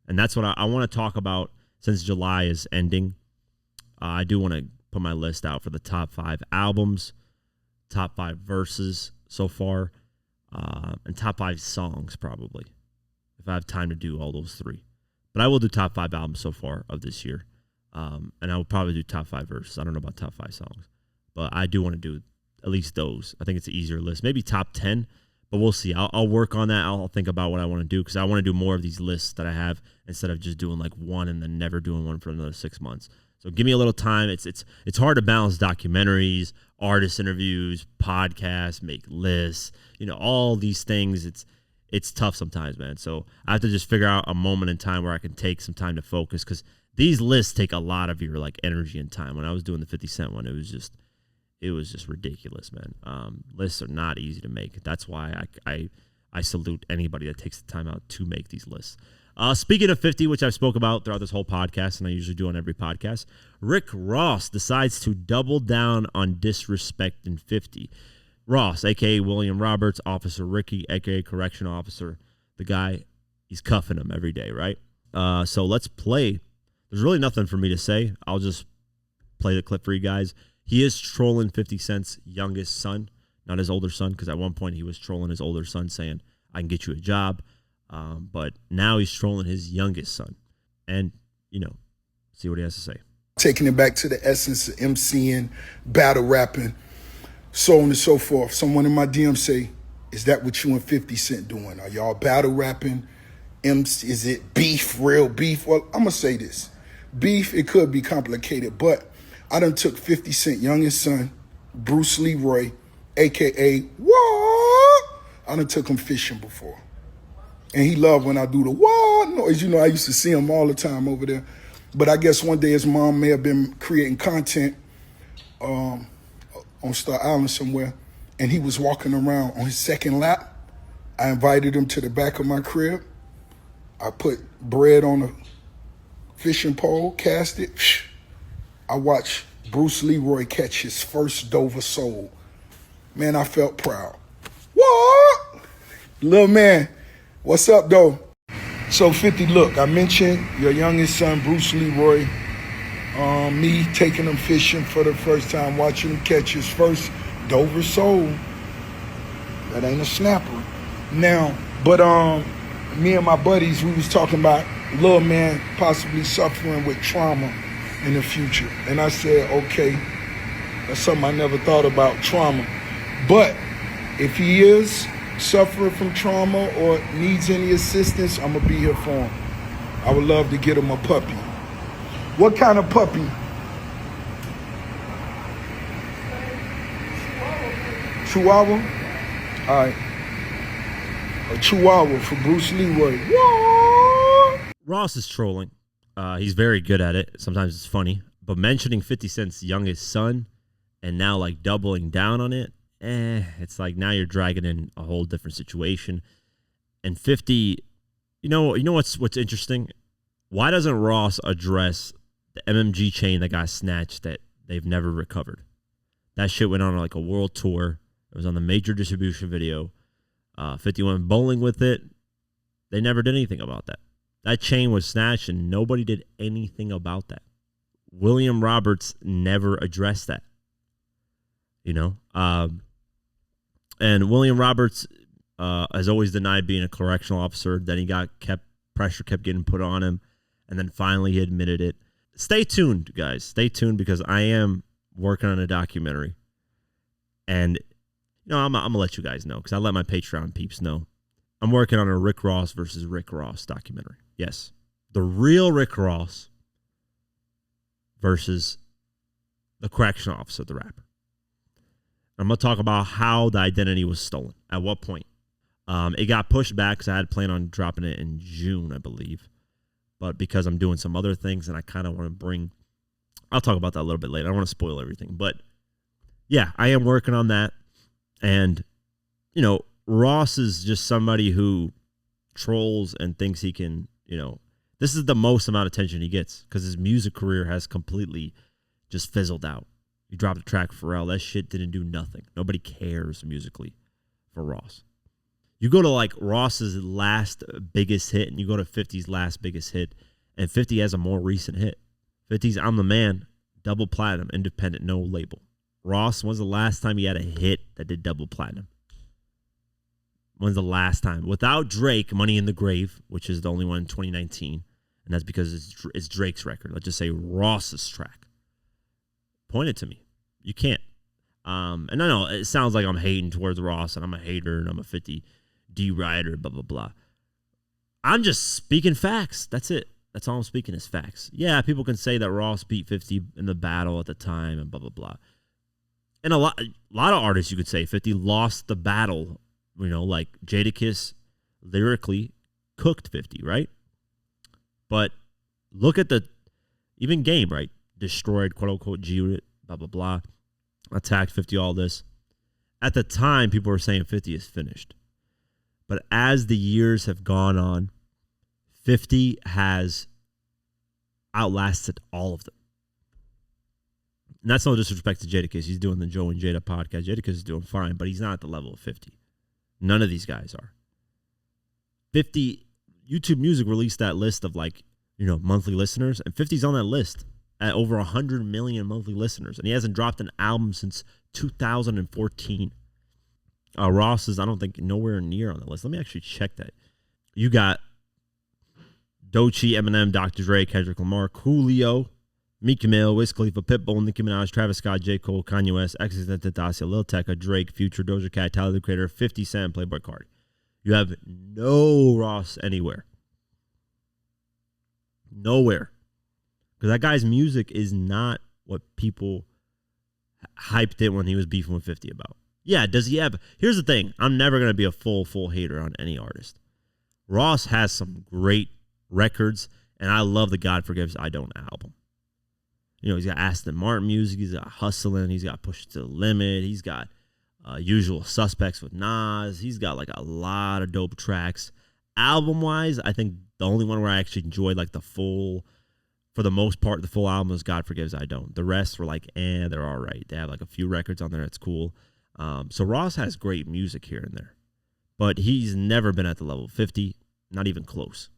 And that's what I want to talk about since July is ending. I do want to put my list out for the top 5 albums, top 5 verses so far, and top 5 songs probably, if I have time to do all those 3. But I will do top 5 albums so far of this year. And I will probably do top 5 verses. I don't know about top 5 songs. But I do want to do at least those. I think it's an easier list. Maybe top 10, but we'll see. I'll work on that. I'll think about what I want to do because I want to do more of these lists that I have instead of just doing like one and then never doing one for another 6 months. So give me a little time. It's hard to balance documentaries, artist interviews, podcasts, make lists, you know, all these things. It's tough sometimes, man. So I have to just figure out a moment in time where I can take some time to focus because these lists take a lot of your like energy and time. When I was doing the 50 Cent one, it was just ridiculous, man. Lists are not easy to make. That's why I salute anybody that takes the time out to make these lists. Speaking of 50, which I've spoke about throughout this whole podcast, and I usually do on every podcast, Rick Ross decides to double down on disrespecting 50. Ross, a.k.a. William Roberts, Officer Ricky, a.k.a. Correctional Officer, the guy, he's cuffing him every day, right? So let's play. There's really nothing for me to say. I'll just play the clip for you guys. He is trolling 50 Cent's youngest son, not his older son, because at one point he was trolling his older son saying, I can get you a job. But now he's trolling his youngest son. And, you know, see what he has to say. Taking it back to the essence of MCing, battle rapping, so on and so forth. Someone in my DM say, is that what you and 50 Cent doing? Are y'all battle rapping? Is it beef, real beef? Well, I'm going to say this. Beef, it could be complicated, but I done took 50 Cent youngest son, Bruce Leroy, a.k.a. what? I done took him fishing before. And he loved when I do the what noise. You know, I used to see him all the time over there. But I guess one day his mom may have been creating content on Star Island somewhere, and he was walking around on his second lap. I invited him to the back of my crib. I put bread on a fishing pole, cast it. I watched Bruce Leroy catch his first Dover sole. Man, I felt proud. What? Little man, what's up, though? So, 50, look, I mentioned your youngest son, Bruce Leroy, me taking him fishing for the first time, watching him catch his first Dover sole. That ain't a snapper. Now, but me and my buddies, we was talking about little man possibly suffering with trauma in the future. And I said, okay, that's something I never thought about, trauma. But if he is suffering from trauma or needs any assistance, I'm gonna be here for him. I would love to get him a puppy. What kind of puppy? Chihuahua? All right. A Chihuahua for Bruce Leroy. What? Ross is trolling. He's very good at it. Sometimes it's funny. But mentioning 50 Cent's youngest son and now like doubling down on it, it's like now you're dragging in a whole different situation. And 50, you know what's interesting? Why doesn't Ross address the MMG chain that got snatched that they've never recovered? That shit went on like a world tour. It was on the major distribution video. 50 went bowling with it. They never did anything about that. That chain was snatched and nobody did anything about that. William Roberts never addressed that. You know? And William Roberts has always denied being a correctional officer. Then he pressure kept getting put on him. And then finally he admitted it. Stay tuned, guys. Stay tuned because I am working on a documentary. And, you know, I'm going to let you guys know because I let my Patreon peeps know. I'm working on a Rick Ross versus Rick Ross documentary. Yes. The real Rick Ross versus the correctional officer, the rapper. I'm going to talk about how the identity was stolen. At what point? It got pushed back because I had planned on dropping it in June, I believe. But because I'm doing some other things and I kind of want to bring, I'll talk about that a little bit later. I don't want to spoil everything. But yeah, I am working on that. And, you know, Ross is just somebody who trolls and thinks he can, you know, this is the most amount of attention he gets because his music career has completely just fizzled out. You dropped a track for Pharrell. That shit didn't do nothing. Nobody cares musically for Ross. You go to like Ross's last biggest hit and you go to 50's last biggest hit, and 50 has a more recent hit. 50's I'm the Man, double platinum, independent, no label. Ross, when's the last time he had a hit that did double platinum? When's the last time? Without Drake, Money in the Grave, which is the only one in 2019, and that's because it's Drake's record. Let's just say Ross's track. Point it to me. You can't. And I know it sounds like I'm hating towards Ross and I'm a hater and I'm a 50 D rider, blah, blah, blah. I'm just speaking facts. That's it. That's all I'm speaking is facts. Yeah, people can say that Ross beat 50 in the battle at the time and blah, blah, blah. And a lot of artists, you could say 50 lost the battle, you know, like Jadakiss lyrically cooked 50, right? But look at even Game, right? Destroyed, quote unquote, G-Unit, blah, blah, blah. Attacked 50, all this. At the time, people were saying 50 is finished. But as the years have gone on, 50 has outlasted all of them. And that's no disrespect to Jadakiss. He's doing the Joe and Jada podcast. Jadakiss is doing fine, but he's not at the level of 50. None of these guys are. 50, YouTube Music released that list of like, you know, monthly listeners, and 50's on that list at over 100 million monthly listeners. And he hasn't dropped an album since 2014. Ross is, I don't think, nowhere near on the list. Let me actually check that. You got Doechii, Eminem, Dr. Dre, Kendrick Lamar, Coolio, Meek Mill, Wiz Khalifa, Pitbull, Nicki Minaj, Travis Scott, J. Cole, Kanye West, XXXTentacion, Lil Tecca, Drake, Future, Doja Cat, Tyler the Creator, 50 Cent, Playboy Cardi. You have no Ross anywhere. Nowhere. Because that guy's music is not what people hyped it when he was beefing with 50 about. Yeah, does he have... Here's the thing. I'm never going to be a full hater on any artist. Ross has some great records, and I love the God Forgives I Don't album. You know, he's got Aston Martin music, he's got Hustlin', he's got Push to the Limit, he's got Usual Suspects with Nas, he's got like a lot of dope tracks. Album-wise, I think the only one where I actually enjoyed like the full... For the most part, the full album is God Forgives I Don't. The rest were like, they're all right. They have like a few records on there that's cool. So Ross has great music here and there. But he's never been at the level of 50, not even close.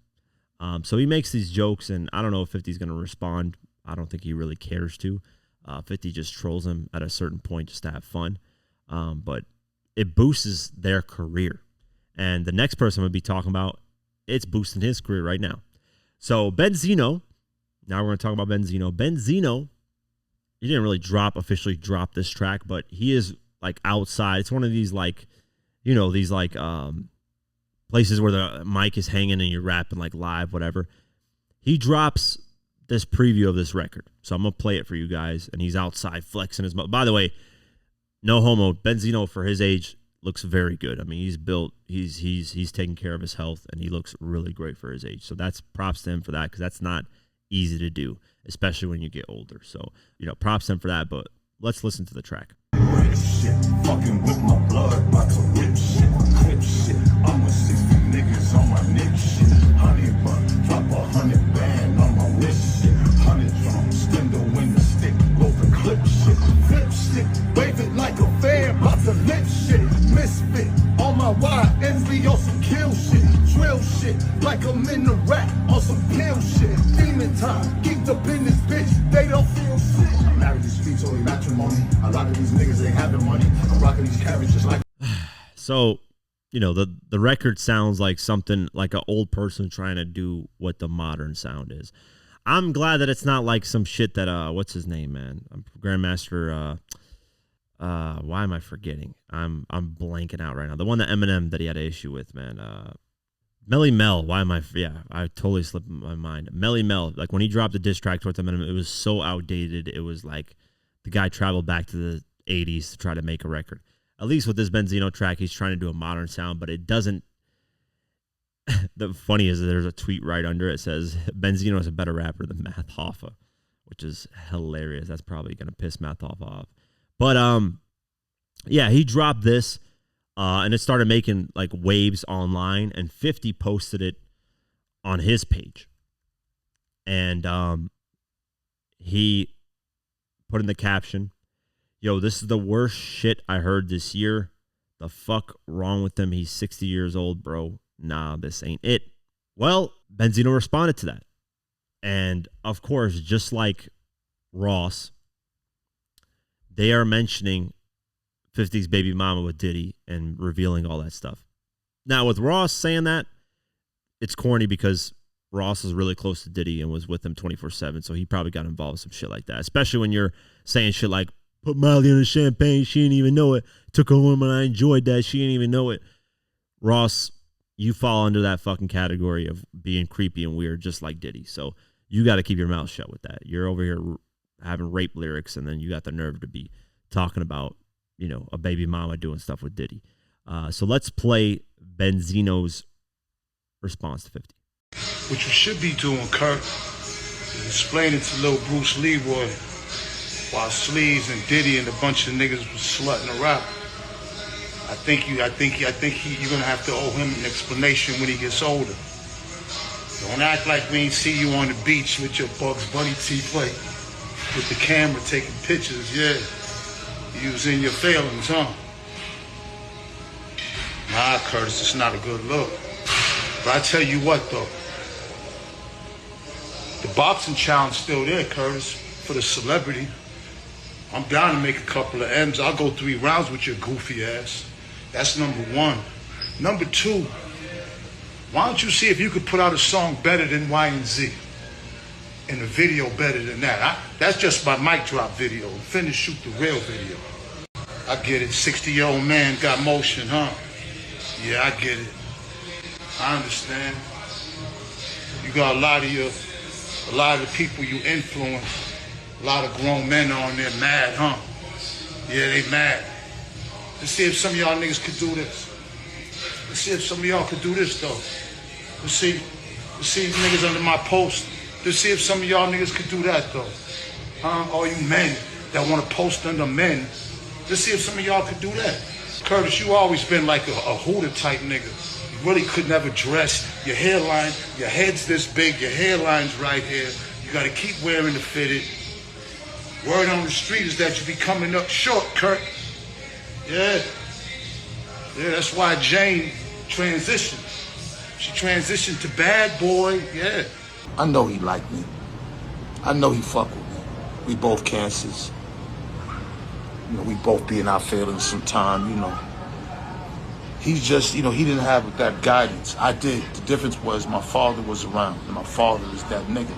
So he makes these jokes, and I don't know if 50's going to respond. I don't think he really cares to. 50 just trolls him at a certain point just to have fun. But it boosts their career. And the next person I'm going to be talking about, it's boosting his career right now. So Benzino... Now we're going to talk about Benzino. Benzino, he didn't really officially drop this track, but he is like outside. It's one of these like, you know, these like places where the mic is hanging and you're rapping like live, whatever. He drops this preview of this record. So I'm going to play it for you guys. And he's outside flexing his... By the way, no homo, Benzino for his age looks very good. I mean, he's built, he's taking care of his health, and he looks really great for his age. So that's props to him for that, because that's not easy to do, especially when you get older. So, you know, props to him for that, but let's listen to the track. Shit, fucking with my blood, about to rip shit, clip shit. I'm with 60 niggas on my neck shit. 100 bucks, drop 100 band on my wrist shit. 100 drum, spin the window stick, roll the clip shit, flip shit, wave it like a fan, about to lip shit, misfit on my wide envy on some kill shit, drill shit, like I'm in the rap on some pill shit. Demon time, geeked up in this bitch, they don't feel shit. I'm married to streets, only matrimony. A lot of these niggas ain't having money. I'm rocking these carriages just like. So, you know, the record sounds like something like an old person trying to do what the modern sound is. I'm glad that it's not like some shit that what's his name, man? Grandmaster. Why am I forgetting? I'm blanking out right now. The one that Eminem that he had an issue with, man. Melly Mel. Why am I? Yeah, I totally slipped my mind. Melly Mel. Like when he dropped the diss track towards Eminem, it was so outdated. It was like the guy traveled back to the 80s to try to make a record. at least with this Benzino track, he's trying to do a modern sound, but it doesn't. The funny is there's a tweet right under it says Benzino is a better rapper than Math Hoffa, which is hilarious. That's probably gonna piss Math Hoffa off. But yeah, he dropped this, and it started making like waves online, and 50 posted it on his page, and he put in the caption, "Yo, this is the worst shit I heard this year. The fuck wrong with him? He's 60 years old, bro. Nah, this ain't it." Well, Benzino responded to that. And of course, just like Ross, they are mentioning 50's baby mama with Diddy and revealing all that stuff. Now, with Ross saying that, it's corny because Ross is really close to Diddy and was with him 24/7, so he probably got involved with some shit like that, especially when you're saying shit like, put Miley in the champagne, she didn't even know it. Took her home and I enjoyed that, she didn't even know it. Ross, you fall under that fucking category of being creepy and weird, just like Diddy. So you got to keep your mouth shut with that. You're over here having rape lyrics, and then you got the nerve to be talking about, you know, a baby mama doing stuff with Diddy. So let's play Benzino's response to 50. What you should be doing, Kirk, is explaining to little Bruce Leroy while Sleeves and Diddy and a bunch of niggas was slutting around. I think you're gonna have to owe him an explanation when he gets older. Don't act like we ain't see you on the beach with your Bugs Bunny plate with the camera taking pictures. Yeah, you was in your feelings, huh? Nah, Curtis, it's not a good look. But I tell you what, though, the boxing challenge still there, Curtis, for the celebrity. I'm down to make a couple of M's. I'll go 3 rounds with your goofy ass. That's number 1. Number 2, why don't you see if you could put out a song better than Y and Z and a video better than that? That's just my mic drop video. Finish shoot the real video. I get it. 60-year-old man got motion, huh? Yeah, I get it. I understand. You got a lot of the people you influence, a lot of grown men on there mad, huh? Yeah, they mad. Let's see if some of y'all niggas could do this. Let's see if some of y'all could do this, though. Let's see niggas under my post. Let's see if some of y'all niggas could do that, though. Huh? All you men that want to post under men. Let's see if some of y'all could do that. Curtis, you always been like a hooter type nigga. You really could never dress. Your hairline, your head's this big, your hairline's right here. You gotta keep wearing the fitted. Word on the street is that you be coming up short, Kirk. Yeah. Yeah, that's why Jane transitioned. She transitioned to bad boy, yeah. I know he like me. I know he fuck with me. We both cancers. You know, we both be in our feelings sometime, you know. He's just, you know, he didn't have that guidance. I did. The difference was my father was around, and my father is that nigga.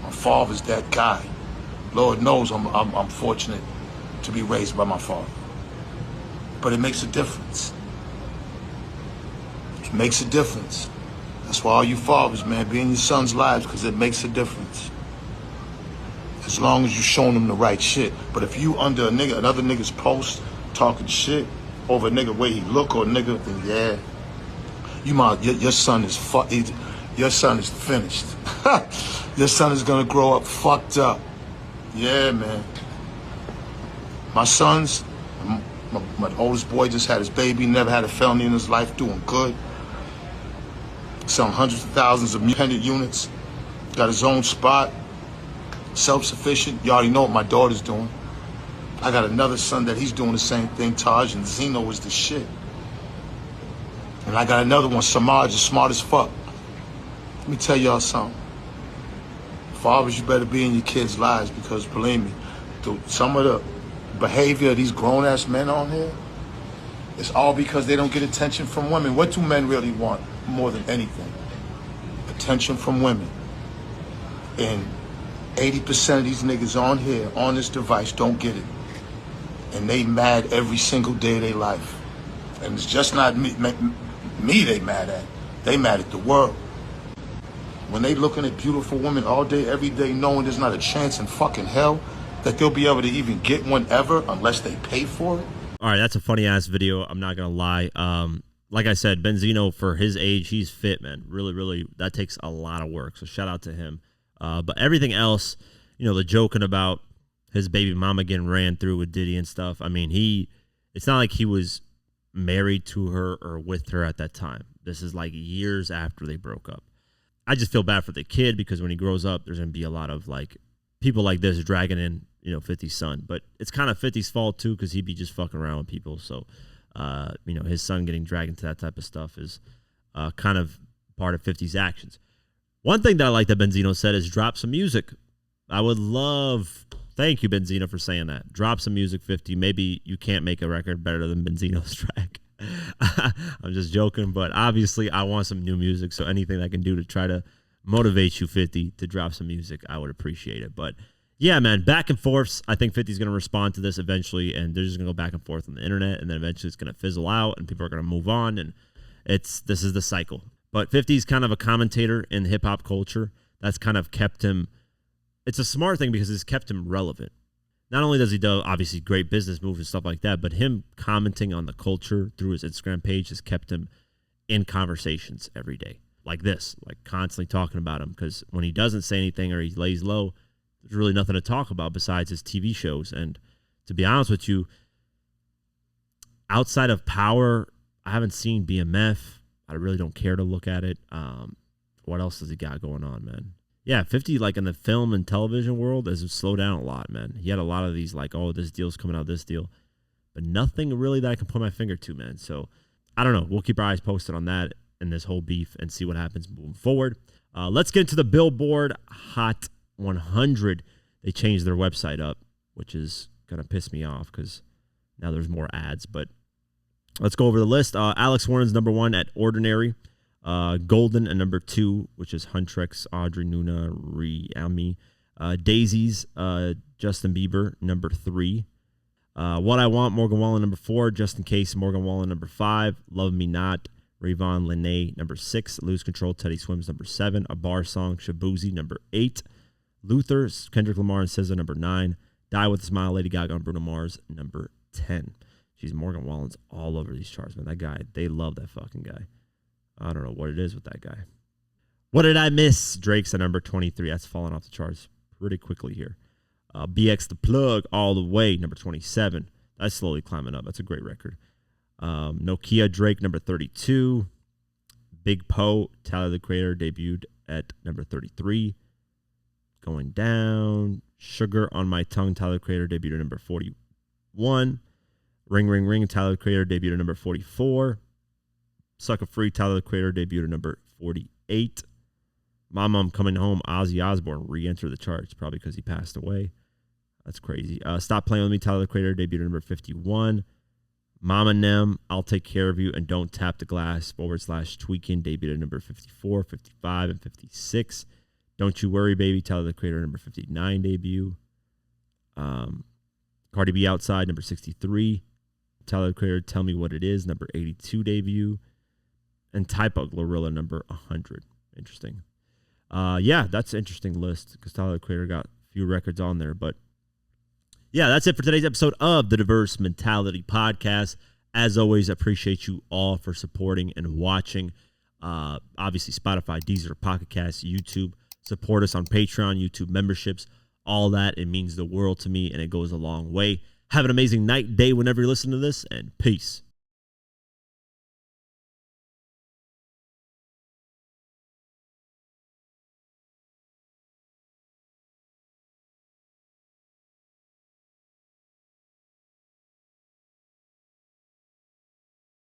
My father's that guy. Lord knows I'm fortunate to be raised by my father. But it makes a difference. It makes a difference. That's why all you fathers, man, be in your sons' lives, because it makes a difference. As long as you showing them the right shit. But if you under another nigga's post talking shit over a nigga way he look or a nigga, then yeah, your son is your son is finished. Your son is gonna grow up fucked up. Yeah, man. My sons, my oldest boy just had his baby, never had a felony in his life, doing good. Selling hundreds of thousands of independent units. Got his own spot. Self-sufficient. You already know what my daughter's doing. I got another son that he's doing the same thing. Taj, and Zeno is the shit. And I got another one, Samaj, is smart as fuck. Let me tell y'all something. Fathers, you better be in your kids' lives, because believe me, some of the behavior of these grown-ass men on here, it's all because they don't get attention from women. What do men really want more than anything? Attention from women. And 80% of these niggas on here, on this device, don't get it. And they mad every single day of their life. And it's just not me they mad at. They mad at the world. When they looking at beautiful women all day, every day, knowing there's not a chance in fucking hell that they'll be able to even get one ever unless they pay for it. All right, that's a funny ass video. I'm not gonna lie. Like I said, Benzino, for his age, he's fit, man. Really, really, that takes a lot of work. So shout out to him. But everything else, the joking about his baby mama getting ran through with Diddy and stuff. I mean, it's not like he was married to her or with her at that time. This is like years after they broke up. I just feel bad for the kid because when he grows up, there's gonna be a lot of like people like this dragging in, 50's son. But it's kind of 50's fault too because he'd be just fucking around with people. So. His son getting dragged into that type of stuff is kind of part of 50's actions. One thing that I like that Benzino said is drop some music. I would love, thank you, Benzino, for saying that. Drop some music, 50. Maybe you can't make a record better than Benzino's track. I'm just joking, but obviously I want some new music, so anything I can do to try to motivate you, 50, to drop some music, I would appreciate it. But yeah, man, back and forths. I think 50's going to respond to this eventually, and they're just going to go back and forth on the internet, and then eventually it's going to fizzle out, and people are going to move on, and this is the cycle. But 50's kind of a commentator in hip-hop culture. That's kind of kept him, it's a smart thing because it's kept him relevant. Not only does he do, obviously, great business moves and stuff like that, but him commenting on the culture through his Instagram page has kept him in conversations every day. Like this, like constantly talking about him, because when he doesn't say anything or he lays low, there's really nothing to talk about besides his TV shows. And to be honest with you, outside of Power, I haven't seen BMF. I really don't care to look at it. What else has he got going on, man? Yeah, 50, like in the film and television world, has slowed down a lot, man. He had a lot of these, like, oh, this deal's coming out, this deal. But nothing really that I can put my finger to, man. So, I don't know. We'll keep our eyes posted on that and this whole beef and see what happens moving forward. Let's get into the Billboard Hot 100. They changed their website up, which is going to piss me off because now there's more ads. But let's go over the list. Alex Warren's number 1 at Ordinary. Golden at number 2, which is Huntrix, Audrey, Nuna, Riami. Daisy's Justin Bieber, number 3. What I Want, Morgan Wallen, number 4. Just in Case, Morgan Wallen, number 5. Love Me Not, Rayvon Lene, number 6. Lose Control, Teddy Swims, number 7. A Bar Song, Shabuzi, number 8. Luther, Kendrick Lamar and SZA, number 9. Die With a Smile, Lady Gaga and Bruno Mars, number 10. Jeez, Morgan Wallen's all over these charts, man. That guy, they love that fucking guy. I don't know what it is with that guy. What Did I Miss? Drake's at number 23. That's falling off the charts pretty quickly here. BX The Plug, All the Way, number 27. That's slowly climbing up. That's a great record. Nokia Drake, number 32. Big Poe, Tyler the Creator, debuted at number 33. Going down. Sugar on My Tongue, Tyler the Creator, debuted at number 41. Ring Ring Ring, Tyler the Creator, debuted at number 44. Sucker Free, Tyler the Creator, debuted at number 48. Mama I'm Coming Home, Ozzy Osbourne re-entered the charts, probably because he passed away. That's crazy. Stop Playing With Me, Tyler the Creator, debuted at number 51. Mama Nem, I'll Take Care of You, and Don't Tap the Glass, /Tweaking, debuted at number 54, 55, and 56. Don't You Worry Baby, Tyler the Creator, number 59 debut. Cardi B Outside, number 63. Tyler the Creator, Tell Me What It Is, number 82 debut. And Type of Glorilla, number 100. Interesting. Yeah, that's an interesting list because Tyler the Creator got a few records on there. But yeah, that's it for today's episode of the Diverse Mentality Podcast. As always, appreciate you all for supporting and watching. Obviously, Spotify, Deezer, Pocket Cast, YouTube. Support us on Patreon, YouTube memberships, all that. It means the world to me, and it goes a long way. Have an amazing night, day, whenever you listen to this, and peace.